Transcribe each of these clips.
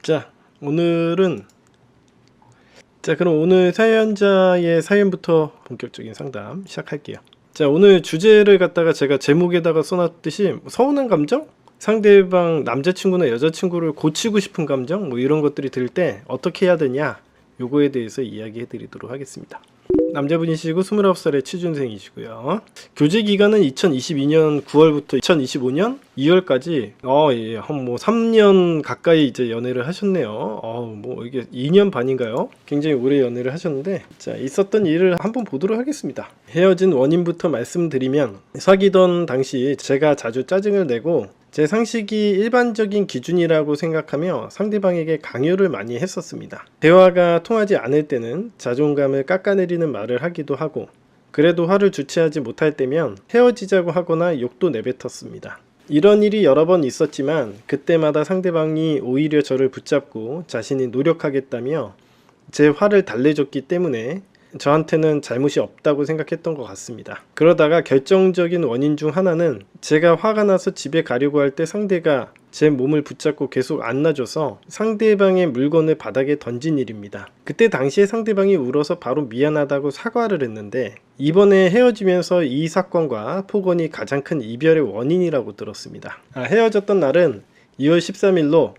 자, 오늘은 그럼 오늘 사연자의 사연부터 본격적인 상담 시작할게요. 자, 오늘 주제를 갖다가 제가 제목에다가 써놨듯이 서운한 감정? 상대방 남자친구나 여자친구를 고치고 싶은 감정? 뭐 이런 것들이 들 때 어떻게 해야 되냐? 요거에 대해서 이야기해 드리도록 하겠습니다. 남자분이시고 29살의 취준생이시고요. 교제 기간은 2022년 9월부터 2025년 2월까지 한 3년 가까이 이제 연애를 하셨네요. 이게 2년 반인가요? 굉장히 오래 연애를 하셨는데, 자, 있었던 일을 한번 보도록 하겠습니다. 헤어진 원인부터 말씀드리면, 사귀던 당시 제가 자주 짜증을 내고 제 상식이 일반적인 기준이라고 생각하며 상대방에게 강요를 많이 했었습니다. 대화가 통하지 않을 때는 자존감을 깎아내리는 말을 하기도 하고, 그래도 화를 주체하지 못할 때면 헤어지자고 하거나 욕도 내뱉었습니다. 이런 일이 여러 번 있었지만 그때마다 상대방이 오히려 저를 붙잡고 자신이 노력하겠다며 제 화를 달래줬기 때문에 저한테는 잘못이 없다고 생각했던 것 같습니다. 그러다가 결정적인 원인 중 하나는 제가 화가 나서 집에 가려고 할 때 상대가 제 몸을 붙잡고 계속 안아줘서 상대방의 물건을 바닥에 던진 일입니다. 그때 당시에 상대방이 울어서 바로 미안하다고 사과를 했는데, 이번에 헤어지면서 이 사건과 폭언이 가장 큰 이별의 원인이라고 들었습니다. 헤어졌던 날은 2월 13일로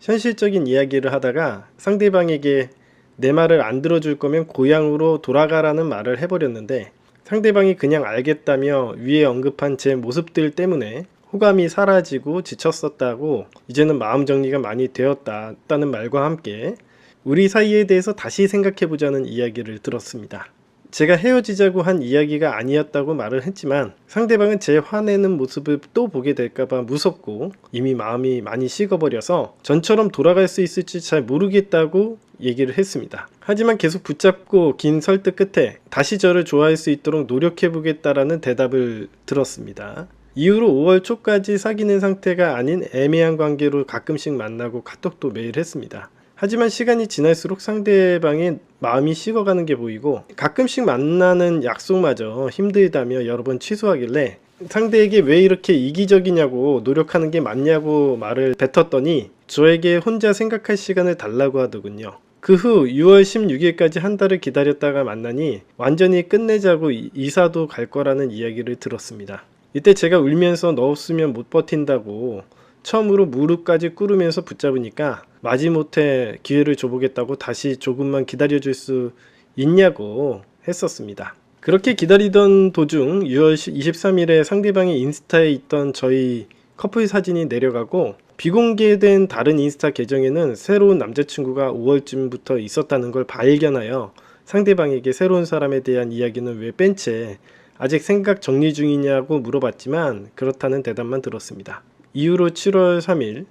현실적인 이야기를 하다가 상대방에게 내 말을 안 들어줄 거면 고향으로 돌아가라는 말을 해버렸는데, 상대방이 그냥 알겠다며 위에 언급한 제 모습들 때문에 호감이 사라지고 지쳤었다고, 이제는 마음 정리가 많이 되었다는 말과 함께 우리 사이에 대해서 다시 생각해보자는 이야기를 들었습니다. 제가 헤어지자고 한 이야기가 아니었다고 말을 했지만 상대방은 제 화내는 모습을 또 보게 될까봐 무섭고 이미 마음이 많이 식어버려서 전처럼 돌아갈 수 있을지 잘 모르겠다고 얘기를 했습니다. 하지만 계속 붙잡고 긴 설득 끝에 다시 저를 좋아할 수 있도록 노력해보겠다라는 대답을 들었습니다. 이후로 5월 초까지 사귀는 상태가 아닌 애매한 관계로 가끔씩 만나고 카톡도 매일 했습니다. 하지만 시간이 지날수록 상대방의 마음이 식어가는 게 보이고 가끔씩 만나는 약속마저 힘들다며 여러 번 취소하길래 상대에게 왜 이렇게 이기적이냐고 노력하는 게 맞냐고 말을 뱉었더니 저에게 혼자 생각할 시간을 달라고 하더군요. 그 후 6월 16일까지 한 달을 기다렸다가 만나니 완전히 끝내자고 이사도 갈 거라는 이야기를 들었습니다. 이때 제가 울면서 너 없으면 못 버틴다고 처음으로 무릎까지 꿇으면서 붙잡으니까 마지못해 기회를 줘보겠다고 다시 조금만 기다려줄 수 있냐고 했었습니다. 그렇게 기다리던 도중 6월 23일에 상대방의 인스타에 있던 저희 커플 사진이 내려가고 비공개된 다른 인스타 계정에는 새로운 남자친구가 5월쯤부터 있었다는 걸 발견하여 상대방에게 새로운 사람에 대한 이야기는 왜 뺀 채 아직 생각 정리 중이냐고 물어봤지만 그렇다는 대답만 들었습니다. 이후로 7월 3일,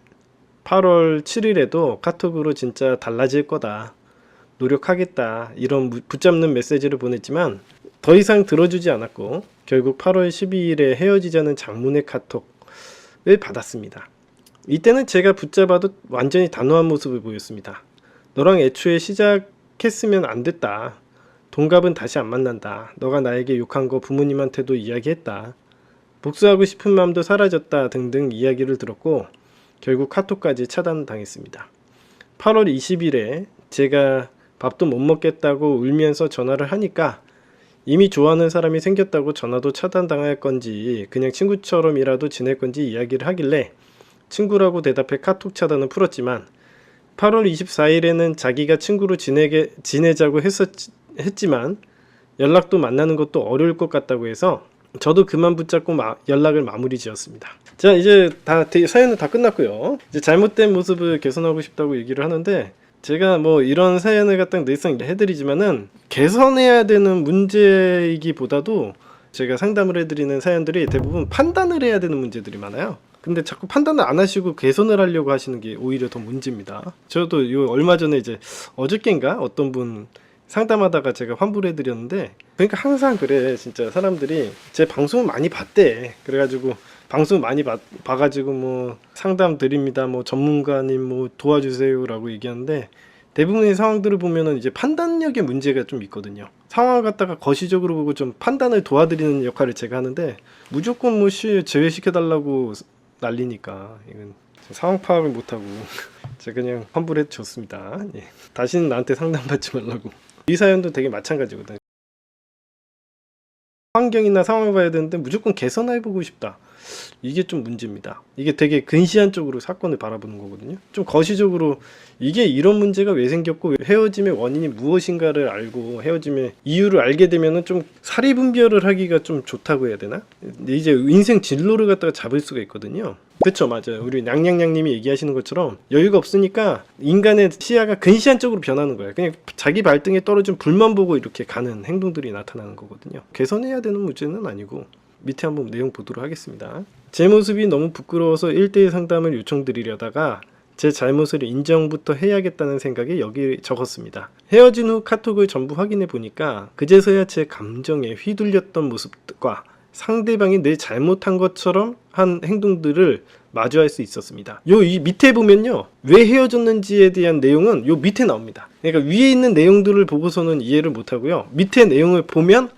8월 7일에도 카톡으로 진짜 달라질 거다, 노력하겠다 이런 붙잡는 메시지를 보냈지만 더 이상 들어주지 않았고 결국 8월 12일에 헤어지자는 장문의 카톡을 받았습니다. 이때는 제가 붙잡아도 완전히 단호한 모습을 보였습니다. 너랑 애초에 시작했으면 안 됐다. 동갑은 다시 안 만난다. 너가 나에게 욕한 거 부모님한테도 이야기했다. 복수하고 싶은 마음도 사라졌다 등등 이야기를 들었고 결국 카톡까지 차단당했습니다. 8월 20일에 제가 밥도 못 먹겠다고 울면서 전화를 하니까 이미 좋아하는 사람이 생겼다고 전화도 차단당할 건지 그냥 친구처럼이라도 지낼 건지 이야기를 하길래 친구라고 대답해 카톡 차단은 풀었지만 8월 24일에는 자기가 친구로 지내자고 했지만 연락도 만나는 것도 어려울 것 같다고 해서 저도 그만 붙잡고 연락을 마무리 지었습니다. 자, 이제 사연은 다 끝났고요. 이제 잘못된 모습을 개선하고 싶다고 얘기를 하는데, 제가 이런 사연을 갖다 늘상 해드리지만은 개선해야 되는 문제이기보다도 제가 상담을 해드리는 사연들이 대부분 판단을 해야 되는 문제들이 많아요. 근데 자꾸 판단을 안 하시고 개선을 하려고 하시는 게 오히려 더 문제입니다. 저도 얼마 전에 이제 어저께인가 어떤 분 상담하다가 제가 환불을 해드렸는데, 그러니까 항상 그래, 진짜 사람들이 제 방송을 많이 봤대. 그래가지고 방송 많이 봐가지고 상담 드립니다, 전문가님 도와주세요라고 얘기하는데, 대부분의 상황들을 보면은 이제 판단력의 문제가 좀 있거든요. 상황을 갖다가 거시적으로 보고 좀 판단을 도와드리는 역할을 제가 하는데 무조건 제외시켜달라고 난리니까 이건 상황 파악을 못하고 제가 그냥 환불해 줬습니다. 예. 다시는 나한테 상담받지 말라고. 이 사연도 되게 마찬가지거든요. 환경이나 상황을 봐야 되는데 무조건 개선해보고 싶다. 이게 좀 문제입니다. 이게 되게 근시안 쪽으로 사건을 바라보는 거거든요. 좀 거시적으로 이게 이런 문제가 왜 생겼고 헤어짐의 원인이 무엇인가를 알고 헤어짐의 이유를 알게 되면은 좀 사리 분별을 하기가 좀 좋다고 해야 되나? 이제 인생 진로를 갖다가 잡을 수가 있거든요. 그쵸, 맞아요. 우리 냥냥냥님이 얘기하시는 것처럼 여유가 없으니까 인간의 시야가 근시안 쪽으로 변하는 거예요. 그냥 자기 발등에 떨어진 불만 보고 이렇게 가는 행동들이 나타나는 거거든요. 개선해야 되는 문제는 아니고. 밑에 한번 내용 보도록 하겠습니다. 제 모습이 너무 부끄러워서 1대1 상담을 요청드리려다가 제 잘못을 인정부터 해야겠다는 생각에 여기 적었습니다. 헤어진 후 카톡을 전부 확인해 보니까 그제서야 제 감정에 휘둘렸던 모습과 상대방이 내 잘못한 것처럼 한 행동들을 마주할 수 있었습니다. 이 밑에 보면요, 왜 헤어졌는지에 대한 내용은 요 밑에 나옵니다. 그러니까 위에 있는 내용들을 보고서는 이해를 못하고요, 밑에 내용을 보면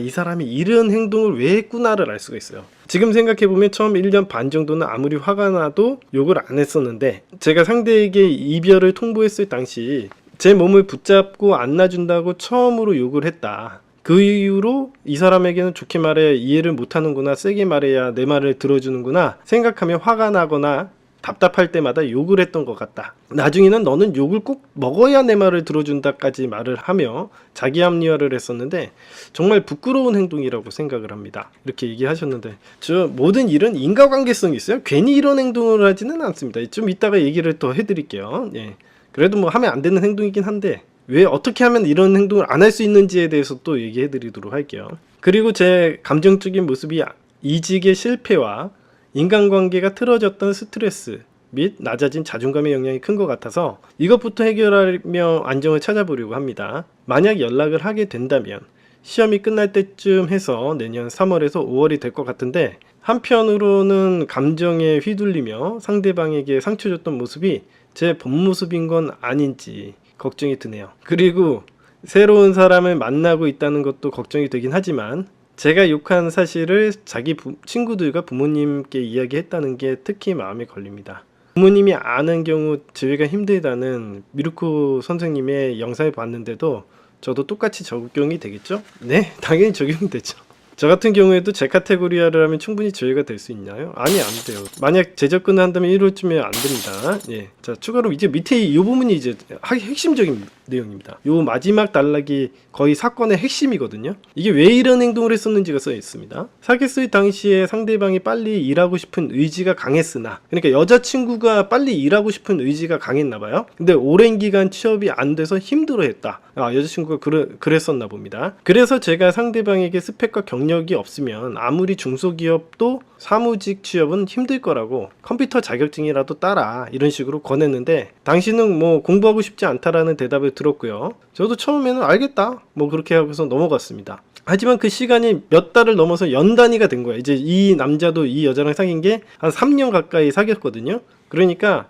이 사람이 이런 행동을 왜 했구나를 알 수가 있어요. 지금 생각해보면 처음 1년 반 정도는 아무리 화가 나도 욕을 안 했었는데, 제가 상대에게 이별을 통보했을 당시 제 몸을 붙잡고 안아준다고 처음으로 욕을 했다. 그 이후로 이 사람에게는 좋게 말해야 이해를 못하는구나, 세게 말해야 내 말을 들어주는구나 생각하며 화가 나거나 답답할 때마다 욕을 했던 것 같다. 나중에는 너는 욕을 꼭 먹어야 내 말을 들어준다까지 말을 하며 자기 합리화를 했었는데 정말 부끄러운 행동이라고 생각을 합니다. 이렇게 얘기하셨는데, 저 모든 일은 인과관계성이 있어요. 괜히 이런 행동을 하지는 않습니다. 좀 이따가 얘기를 더 해드릴게요. 예. 그래도 뭐 하면 안 되는 행동이긴 한데 왜 어떻게 하면 이런 행동을 안 할 수 있는지에 대해서 또 얘기해 드리도록 할게요. 그리고 제 감정적인 모습이 이직의 실패와 인간관계가 틀어졌던 스트레스 및 낮아진 자존감의 영향이 큰 것 같아서 이것부터 해결하며 안정을 찾아보려고 합니다. 만약 연락을 하게 된다면 시험이 끝날 때쯤 해서 내년 3월에서 5월이 될 것 같은데, 한편으로는 감정에 휘둘리며 상대방에게 상처 줬던 모습이 제 본 모습인 건 아닌지 걱정이 드네요. 그리고 새로운 사람을 만나고 있다는 것도 걱정이 되긴 하지만 제가 욕한 사실을 자기 친구들과 부모님께 이야기했다는 게 특히 마음에 걸립니다. 부모님이 아는 경우 지휘가 힘들다는 미루코 선생님의 영상을 봤는데도 저도 똑같이 적용이 되겠죠? 네, 당연히 적용이 되죠. 저 같은 경우에도 제 카테고리화를 하면 충분히 조회가 될 수 있나요? 아니, 안 돼요. 만약 재접근을 한다면 1월쯤에 안 됩니다. 예. 자, 추가로 이제 밑에 이 부분이 이제 핵심적인 내용입니다. 요 마지막 단락이 거의 사건의 핵심이거든요. 이게 왜 이런 행동을 했었는지가 써 있습니다. 사귀었을 당시에 상대방이 빨리 일하고 싶은 의지가 강했으나, 그러니까 여자친구가 빨리 일하고 싶은 의지가 강했나 봐요. 근데 오랜 기간 취업이 안 돼서 힘들어했다. 여자친구가 그랬었나 봅니다. 그래서 제가 상대방에게 스펙과 경력이 없으면 아무리 중소기업도 사무직 취업은 힘들 거라고 컴퓨터 자격증이라도 따라, 이런 식으로 권했는데 당신은 뭐 공부하고 싶지 않다라는 대답을 들었고요. 저도 처음에는 알겠다 뭐 그렇게 하고서 넘어갔습니다. 하지만 그 시간이 몇 달을 넘어서 연 단위가 된 거예요. 이제 이 남자도 이 여자랑 사귄 게 한 3년 가까이 사귀었거든요. 그러니까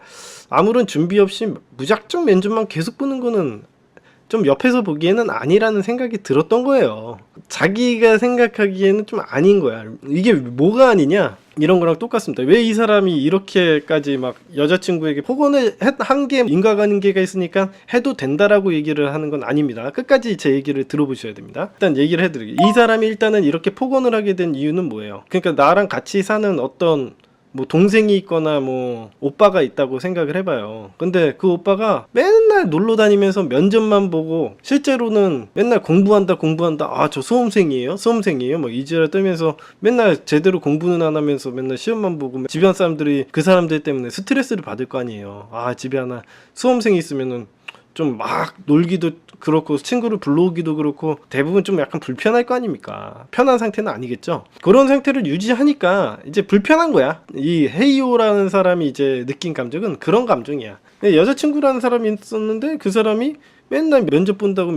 아무런 준비 없이 무작정 면접만 계속 보는 거는 좀 옆에서 보기에는 아니라는 생각이 들었던 거예요. 자기가 생각하기에는 좀 아닌 거야. 이게 뭐가 아니냐? 이런 거랑 똑같습니다. 왜 이 사람이 이렇게까지 막 여자친구에게 폭언을 한 게 인과관계가 있으니까 해도 된다라고 얘기를 하는 건 아닙니다. 끝까지 제 얘기를 들어보셔야 됩니다. 일단 얘기를 해드릴게요. 이 사람이 일단은 이렇게 폭언을 하게 된 이유는 뭐예요? 그러니까 나랑 같이 사는 어떤 뭐 동생이 있거나 뭐 오빠가 있다고 생각을 해봐요. 근데 그 오빠가 맨날 놀러 다니면서 면접만 보고 실제로는 맨날 공부한다 저 수험생이에요 뭐 이지랄 떨면서 맨날 제대로 공부는 안 하면서 맨날 시험만 보고 주변 사람들이 그 사람들 때문에 스트레스를 받을 거 아니에요. 집에 하나 수험생이 있으면은 좀 막 놀기도 그렇고 친구를 불러오기도 그렇고 대부분 좀 약간 불편할 거 아닙니까? 편한 상태는 아니겠죠? 그런 상태를 유지하니까 이제 불편한 거야. 이 헤이오라는 사람이 이제 느낀 감정은 그런 감정이야. 여자친구라는 사람이 있었는데 그 사람이 맨날 면접 본다고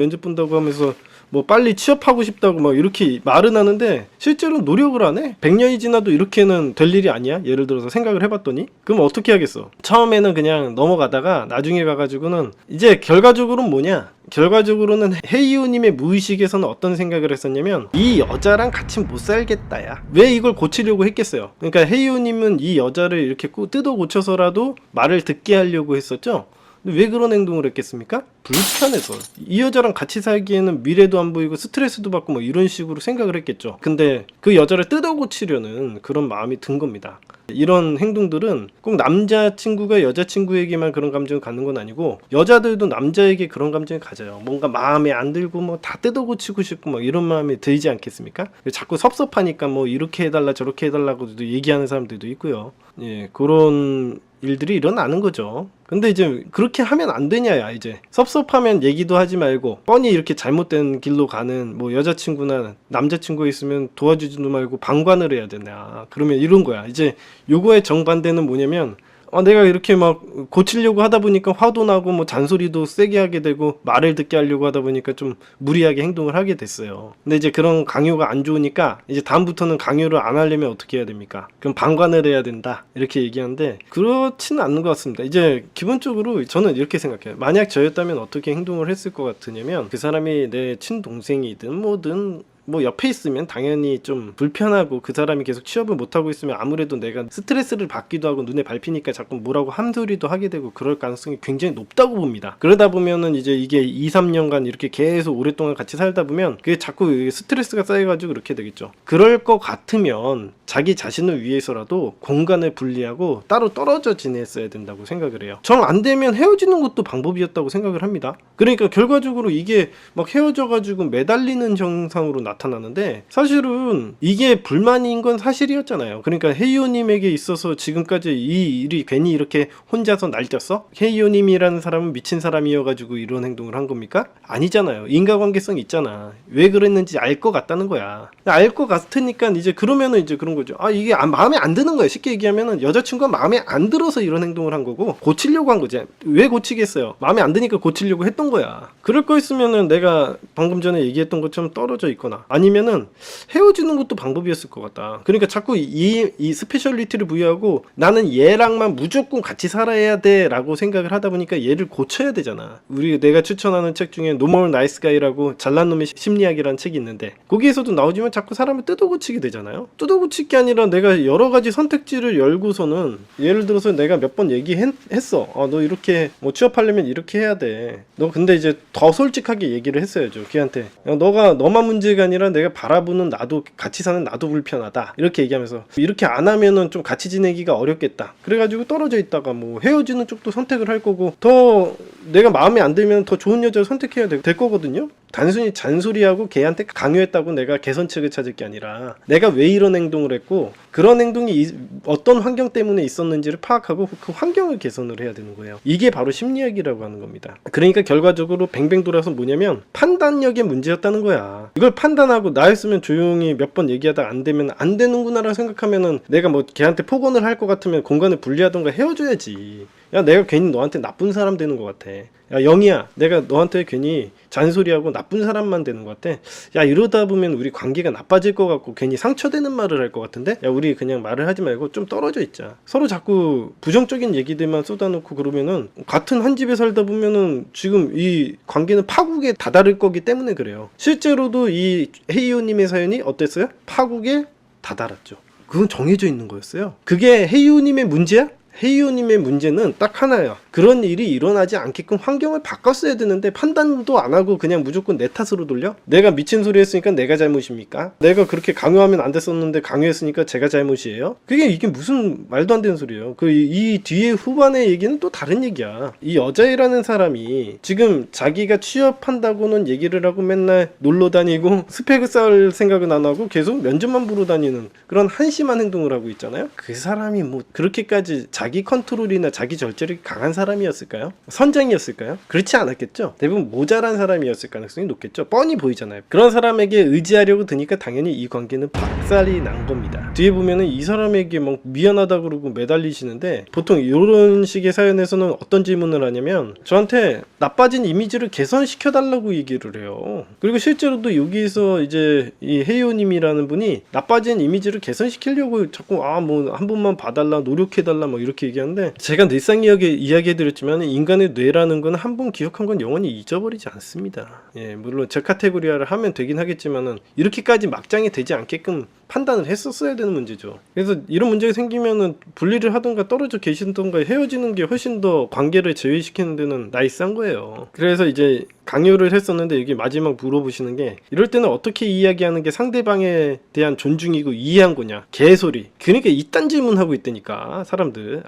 하면서 뭐 빨리 취업하고 싶다고 막 이렇게 말은 하는데 실제로 노력을 안 해. 100년이 지나도 이렇게는 될 일이 아니야. 예를 들어서 생각을 해봤더니 그럼 어떻게 하겠어. 처음에는 그냥 넘어가다가 나중에 가가지고는 이제 결과적으로는 뭐냐, 결과적으로는 헤이유님의 무의식에서는 어떤 생각을 했었냐면 이 여자랑 같이 못 살겠다야. 왜 이걸 고치려고 했겠어요. 그러니까 헤이유님은 이 여자를 이렇게 뜯어 고쳐서라도 말을 듣게 하려고 했었죠. 근데 왜 그런 행동을 했겠습니까? 불편해서. 이 여자랑 같이 살기에는 미래도 안 보이고 스트레스도 받고 뭐 이런 식으로 생각을 했겠죠. 근데 그 여자를 뜯어 고치려는 그런 마음이 든 겁니다. 이런 행동들은 꼭 남자친구가 여자친구에게만 그런 감정을 갖는 건 아니고 여자들도 남자에게 그런 감정을 가져요. 뭔가 마음에 안 들고 뭐 다 뜯어 고치고 싶고 뭐 이런 마음이 들지 않겠습니까? 자꾸 섭섭하니까 뭐 이렇게 해달라 저렇게 해달라고도 얘기하는 사람들도 있고요. 예, 그런 일들이 일어나는 거죠. 근데 이제 그렇게 하면 안 되냐야. 이제 섭섭하면 얘기도 하지 말고 뻔히 이렇게 잘못된 길로 가는 뭐 여자친구나 남자친구 있으면 도와주지도 말고 방관을 해야 되냐. 그러면 이런 거야. 이제 요거의 정반대는 뭐냐면 내가 이렇게 막 고치려고 하다 보니까 화도 나고 뭐 잔소리도 세게 하게 되고 말을 듣게 하려고 하다 보니까 좀 무리하게 행동을 하게 됐어요. 근데 이제 그런 강요가 안 좋으니까 이제 다음부터는 강요를 안 하려면 어떻게 해야 됩니까? 그럼 방관을 해야 된다 이렇게 얘기하는데 그렇지는 않는 것 같습니다. 이제 기본적으로 저는 이렇게 생각해요. 만약 저였다면 어떻게 행동을 했을 것 같으냐면 그 사람이 내 친동생이든 뭐든 뭐 옆에 있으면 당연히 좀 불편하고 그 사람이 계속 취업을 못하고 있으면 아무래도 내가 스트레스를 받기도 하고 눈에 밟히니까 자꾸 뭐라고 함소리도 하게 되고 그럴 가능성이 굉장히 높다고 봅니다. 그러다 보면은 이제 이게 2-3년간 이렇게 계속 오랫동안 같이 살다 보면 그게 자꾸 스트레스가 쌓여가지고 그렇게 되겠죠. 그럴 것 같으면 자기 자신을 위해서라도 공간을 분리하고 따로 떨어져 지냈어야 된다고 생각을 해요. 정 안 되면 헤어지는 것도 방법이었다고 생각을 합니다. 그러니까 결과적으로 이게 막 헤어져가지고 매달리는 현상으로 나타나는데 사실은 이게 불만인 건 사실이었잖아요. 그러니까 헤이오님에게 있어서 지금까지 이 일이 괜히 이렇게 혼자서 날뛰었어? 헤이오님이라는 사람은 미친 사람이어가지고 이런 행동을 한 겁니까? 아니잖아요. 인과관계성 있잖아. 왜 그랬는지 알 것 같다는 거야. 알 것 같으니까 이제 그러면은 이제 그런 거죠. 이게 마음에 안 드는 거예요. 쉽게 얘기하면은 여자친구가 마음에 안 들어서 이런 행동을 한 거고 고치려고 한 거지. 왜 고치겠어요? 마음에 안 드니까 고치려고 했던 거야. 그럴 거 있으면은 내가 방금 전에 얘기했던 것처럼 떨어져 있거나 아니면은 헤어지는 것도 방법이었을 것 같다. 그러니까 자꾸 이 스페셜리티를 부여하고 나는 얘랑만 무조건 같이 살아야 돼 라고 생각을 하다 보니까 얘를 고쳐야 되잖아. 내가 추천하는 책 중에 No More Nice Guy라고 잘난 놈의 심리학이라는 책이 있는데 거기에서도 나오지만 자꾸 사람을 뜯어 고치게 되잖아요. 뜯어 고칠 게 아니라 내가 여러 가지 선택지를 열고서는 예를 들어서 내가 몇 번 얘기했어. 너 이렇게 뭐 취업하려면 이렇게 해야 돼. 너 근데 이제 더 솔직하게 얘기를 했어야죠. 걔한테 너만 문제가 아니라 내가 바라보는 나도 같이 사는 나도 불편하다 이렇게 얘기하면서 이렇게 안 하면은 좀 같이 지내기가 어렵겠다. 그래가지고 떨어져 있다가 뭐 헤어지는 쪽도 선택을 할 거고 더 내가 마음에 안 들면 더 좋은 여자를 선택해야 될 거거든요. 단순히 잔소리하고 걔한테 강요했다고 내가 개선책을 찾을 게 아니라 내가 왜 이런 행동을 했고 그런 행동이 어떤 환경 때문에 있었는지를 파악하고 그 환경을 개선을 해야 되는 거예요. 이게 바로 심리학이라고 하는 겁니다. 그러니까 결과적으로 뱅뱅 돌아서 뭐냐면 판단력의 문제였다는 거야. 이걸 판단하고 나였으면 조용히 몇 번 얘기하다가 안 되면 안 되는구나 라고 생각하면은 내가 뭐 걔한테 폭언을 할 것 같으면 공간을 분리하던가 헤어져야지. 야, 내가 괜히 너한테 나쁜 사람 되는 것 같아. 야, 영희야, 내가 너한테 괜히 잔소리하고 나쁜 사람만 되는 것 같아. 야, 이러다 보면 우리 관계가 나빠질 것 같고 괜히 상처되는 말을 할 것 같은데? 야, 우리 그냥 말을 하지 말고 좀 떨어져 있자. 서로 자꾸 부정적인 얘기들만 쏟아놓고 그러면은 같은 한 집에 살다 보면은 지금 이 관계는 파국에 다다를 거기 때문에 그래요. 실제로도 이 헤이오님의 사연이 어땠어요? 파국에 다다랐죠. 그건 정해져 있는 거였어요. 그게 헤이오님의 문제야? 헤이오님의 문제는 딱 하나예요. 그런 일이 일어나지 않게끔 환경을 바꿨어야 되는데 판단도 안 하고 그냥 무조건 내 탓으로 돌려? 내가 미친 소리 했으니까 내가 잘못입니까? 내가 그렇게 강요하면 안 됐었는데 강요했으니까 제가 잘못이에요? 이게 무슨 말도 안 되는 소리예요. 이 뒤에 후반의 얘기는 또 다른 얘기야. 이 여자애라는 사람이 지금 자기가 취업한다고는 얘기를 하고 맨날 놀러 다니고 스펙을 쌓을 생각은 안 하고 계속 면접만 보러 다니는 그런 한심한 행동을 하고 있잖아요. 그 사람이 뭐 그렇게까지 자기 컨트롤이나 자기 절제력이 강한 사람이었을까요? 선장이었을까요? 그렇지 않았겠죠. 대부분 모자란 사람이었을 가능성이 높겠죠. 뻔히 보이잖아요. 그런 사람에게 의지하려고 드니까 당연히 이 관계는 박살이 난 겁니다. 뒤에 보면은 이 사람에게 막 미안하다 그러고 매달리시는데, 보통 이런 식의 사연에서는 어떤 질문을 하냐면 저한테 나빠진 이미지를 개선시켜달라고 얘기를 해요. 그리고 실제로도 여기서 이제 이 헤이오님이라는 분이 나빠진 이미지를 개선시키려고 자꾸 뭐 한 번만 봐달라, 노력해달라 뭐 이렇게 얘기하는데, 제가 늘상 이야기해드렸지만 인간의 뇌라는 건 한 번 기억한 건 영원히 잊어버리지 않습니다. 예, 물론 제 카테고리화를 하면 되긴 하겠지만은 이렇게까지 막장이 되지 않게끔 판단을 했었어야 되는 문제죠. 그래서 이런 문제가 생기면은 분리를 하던가 떨어져 계시던가 헤어지는 게 훨씬 더 관계를 제외시키는 데는 나이스한 거예요. 그래서 이제 강요를 했었는데 여기 마지막 물어보시는 게, 이럴 때는 어떻게 이야기하는 게 상대방에 대한 존중이고 이해한 거냐, 개소리. 그러니까 이딴 질문하고 있다니까 사람들.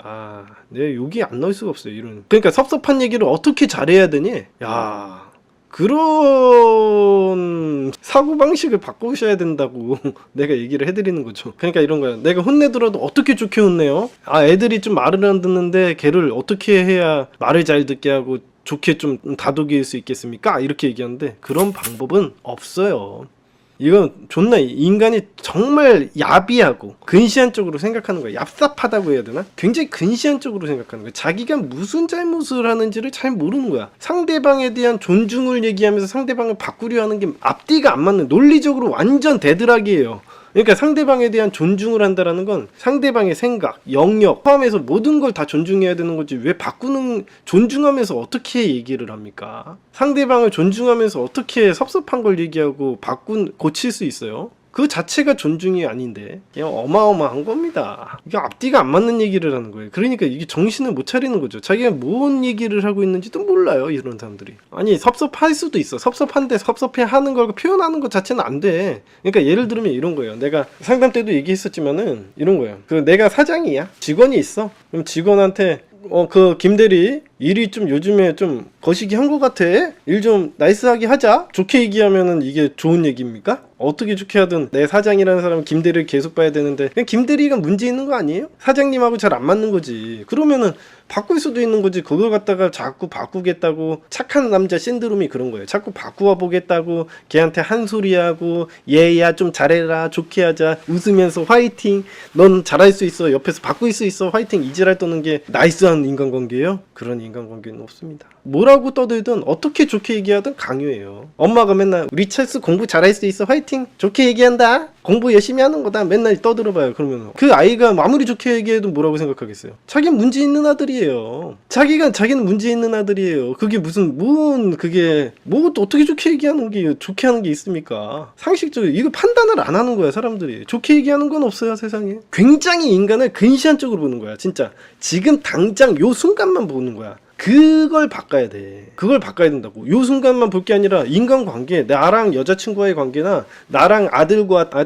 내가 여기 안 넣을 수가 없어요 이런. 그러니까 섭섭한 얘기를 어떻게 잘해야 되니, 그런 사고방식을 바꾸셔야 된다고 내가 얘기를 해드리는 거죠. 그러니까 이런 거야. 내가 혼내더라도 어떻게 좋게 혼내요? 애들이 좀 말을 안 듣는데 걔를 어떻게 해야 말을 잘 듣게 하고 좋게 좀 다독일 수 있겠습니까? 이렇게 얘기하는데 그런 방법은 없어요. 이건 존나 인간이 정말 야비하고 근시안적으로 생각하는 거야. 얍삽하다고 해야 되나? 굉장히 근시안적으로 생각하는 거야. 자기가 무슨 잘못을 하는지를 잘 모르는 거야. 상대방에 대한 존중을 얘기하면서 상대방을 바꾸려 하는 게 앞뒤가 안 맞는, 논리적으로 완전 대드락이에요. 그러니까 상대방에 대한 존중을 한다라는 건 상대방의 생각, 영역 포함해서 모든 걸 다 존중해야 되는 거지, 왜 존중하면서 어떻게 얘기를 합니까? 상대방을 존중하면서 어떻게 섭섭한 걸 얘기하고 고칠 수 있어요? 그 자체가 존중이 아닌데 그냥 어마어마한 겁니다. 이게 앞뒤가 안 맞는 얘기를 하는 거예요. 그러니까 이게 정신을 못 차리는 거죠. 자기가 뭔 얘기를 하고 있는지도 몰라요, 이런 사람들이. 아니, 섭섭할 수도 있어. 섭섭한데 섭섭해 하는 걸 표현하는 것 자체는 안 돼. 그러니까 예를 들면 이런 거예요. 내가 상담 때도 얘기했었지만은 이런 거예요. 내가 사장이야. 직원이 있어. 그럼 직원한테 김대리 일이 좀 요즘에 좀 거시기 한 것 같아. 일 좀 나이스하게 하자. 좋게 얘기하면은 이게 좋은 얘기입니까? 어떻게 좋게 하든 내 사장이라는 사람은 김대리를 계속 봐야 되는데 그냥 김대리가 문제 있는 거 아니에요? 사장님하고 잘 안 맞는 거지. 그러면은 바꿀 수도 있는 거지. 그걸 갖다가 자꾸 바꾸겠다고, 착한 남자 신드롬이 그런 거예요. 자꾸 바꾸어 보겠다고 걔한테 한 소리 하고, 얘야 좀 잘해라, 좋게 하자, 웃으면서 화이팅, 넌 잘할 수 있어, 옆에서 바꿀 수 있어, 화이팅, 이지랄 떠는 게 나이스한 인간관계예요? 그런 인간관계는 없습니다. 뭐라고 떠들든 어떻게 좋게 얘기하든 강요해요. 엄마가 맨날 우리 찰스 공부 잘할 수 있어, 화이팅, 좋게 얘기한다, 공부 열심히 하는 거다, 맨날 떠들어봐요. 그러면 그 아이가 아무리 좋게 얘기해도 뭐라고 생각하겠어요? 자기는 문제 있는 아들이에요. 자기는 문제 있는 아들이에요. 그게 그게 어떻게 좋게 얘기하는 게, 좋게 하는 게 있습니까? 상식적으로 이거 판단을 안 하는 거야, 사람들이. 좋게 얘기하는 건 없어요, 세상에. 굉장히 인간을 근시안적으로 보는 거야, 진짜. 지금 당장 요 순간만 보는 거야. 그걸 바꿔야 돼. 그걸 바꿔야 된다고. 요 순간만 볼 게 아니라 인간관계, 나랑 여자친구와의 관계나 나랑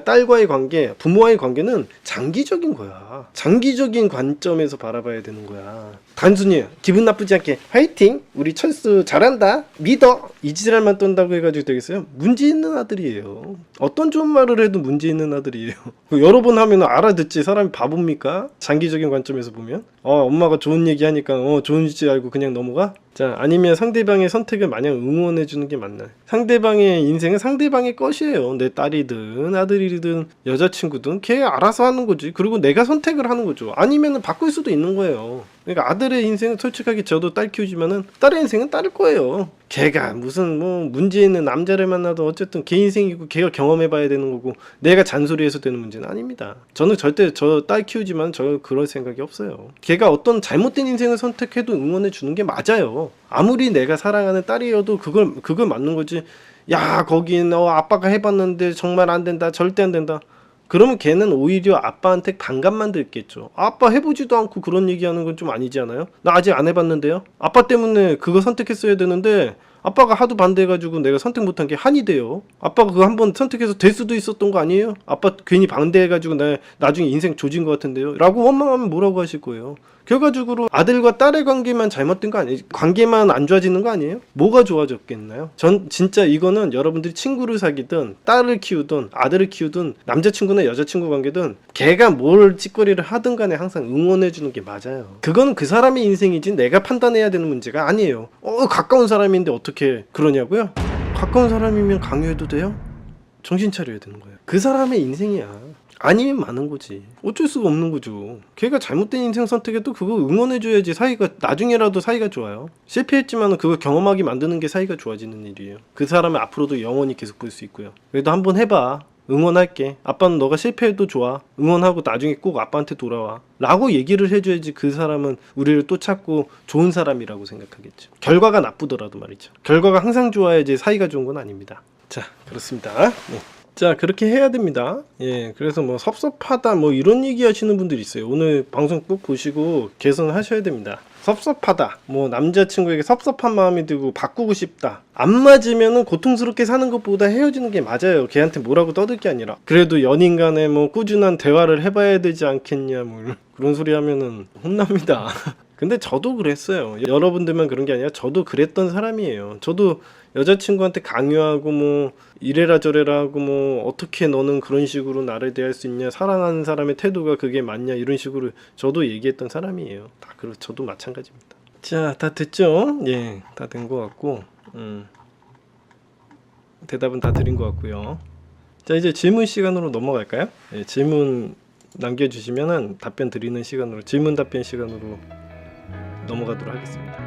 딸과의 관계, 부모와의 관계는 장기적인 거야. 장기적인 관점에서 바라봐야 되는 거야. 단순히 기분 나쁘지 않게 화이팅, 우리 철수 잘한다, 믿어, 이 지랄만 떤다고 해가지고 되겠어요? 문제 있는 아들이에요. 어떤 좋은 말을 해도 문제 있는 아들이에요. 여러 번 하면 알아듣지. 사람이 바보입니까? 장기적인 관점에서 보면. 엄마가 좋은 얘기 하니까 좋은 줄 알고 그냥 넘어가? 자, 아니면 상대방의 선택을 마냥 응원해 주는 게 맞나요? 상대방의 인생은 상대방의 것이에요. 내 딸이든 아들이든 여자친구든 걔 알아서 하는 거지. 그리고 내가 선택을 하는 거죠. 아니면은 바꿀 수도 있는 거예요. 그러니까 아들의 인생은 솔직하게 저도 딸 키우지만은 딸의 인생은 딸일 거예요. 걔가 무슨 문제 있는 남자를 만나도 어쨌든 걔 인생이고 걔가 경험해봐야 되는 거고, 내가 잔소리해서 되는 문제는 아닙니다. 저는 절대 저 딸 키우지만 저 그럴 생각이 없어요. 걔가 어떤 잘못된 인생을 선택해도 응원해 주는 게 맞아요. 아무리 내가 사랑하는 딸이어도 그걸 맞는 거지. 야, 거긴 아빠가 해봤는데 정말 안 된다, 절대 안 된다. 그러면 걔는 오히려 아빠한테 반감만 들겠죠. 아빠 해보지도 않고 그런 얘기하는 건 좀 아니지 않아요? 나 아직 안 해봤는데요? 아빠 때문에 그거 선택했어야 되는데 아빠가 하도 반대해가지고 내가 선택 못한 게 한이 돼요. 아빠가 그거 한번 선택해서 될 수도 있었던 거 아니에요? 아빠 괜히 반대해가지고 나 나중에 인생 조진 것 같은데요? 라고 원망하면 뭐라고 하실 거예요? 결과적으로 아들과 딸의 관계만 잘못된 거 아니에요? 관계만 안 좋아지는 거 아니에요? 뭐가 좋아졌겠나요? 전 진짜 이거는 여러분들이 친구를 사귀든 딸을 키우든 아들을 키우든 남자친구나 여자친구 관계든 걔가 뭘 찌꺼리를 하든 간에 항상 응원해 주는 게 맞아요. 그거는 그 사람의 인생이지 내가 판단해야 되는 문제가 아니에요. 가까운 사람인데 어떻게 그러냐고요? 가까운 사람이면 강요해도 돼요? 정신 차려야 되는 거예요. 그 사람의 인생이야. 아니면 많은 거지. 어쩔 수가 없는 거죠. 걔가 잘못된 인생 선택해도 그거 응원해줘야지 사이가 나중에라도 사이가 좋아요. 실패했지만 그거 경험하게 만드는 게 사이가 좋아지는 일이에요. 그 사람을 앞으로도 영원히 계속 볼 수 있고요. 그래도 한번 해봐. 응원할게. 아빠는 너가 실패해도 좋아. 응원하고 나중에 꼭 아빠한테 돌아와. 라고 얘기를 해줘야지 그 사람은 우리를 또 찾고 좋은 사람이라고 생각하겠죠. 결과가 나쁘더라도 말이죠. 결과가 항상 좋아야지 사이가 좋은 건 아닙니다. 자, 그렇습니다. 네. 자, 그렇게 해야 됩니다. 예, 그래서 뭐 섭섭하다 뭐 이런 얘기 하시는 분들이 있어요. 오늘 방송 꼭 보시고 개선하셔야 됩니다. 섭섭하다, 뭐 남자친구에게 섭섭한 마음이 들고 바꾸고 싶다, 안 맞으면은 고통스럽게 사는 것보다 헤어지는 게 맞아요. 걔한테 뭐라고 떠들 게 아니라. 그래도 연인 간에 뭐 꾸준한 대화를 해봐야 되지 않겠냐, 뭐 그런 소리 하면은 혼납니다. 근데 저도 그랬어요. 여러분들만 그런 게 아니라 저도 그랬던 사람이에요. 저도 여자친구한테 강요하고 뭐 이래라 저래라 하고 뭐 어떻게 너는 그런 식으로 나를 대할 수 있냐, 사랑하는 사람의 태도가 그게 맞냐, 이런 식으로 저도 얘기했던 사람이에요. 다 저도 마찬가지입니다. 자, 다 됐죠? 예, 다 된 것 같고 대답은 다 드린 것 같고요. 자, 이제 질문 시간으로 넘어갈까요? 예, 질문 남겨주시면은 답변 드리는 시간으로, 질문 답변 시간으로 넘어가도록 하겠습니다.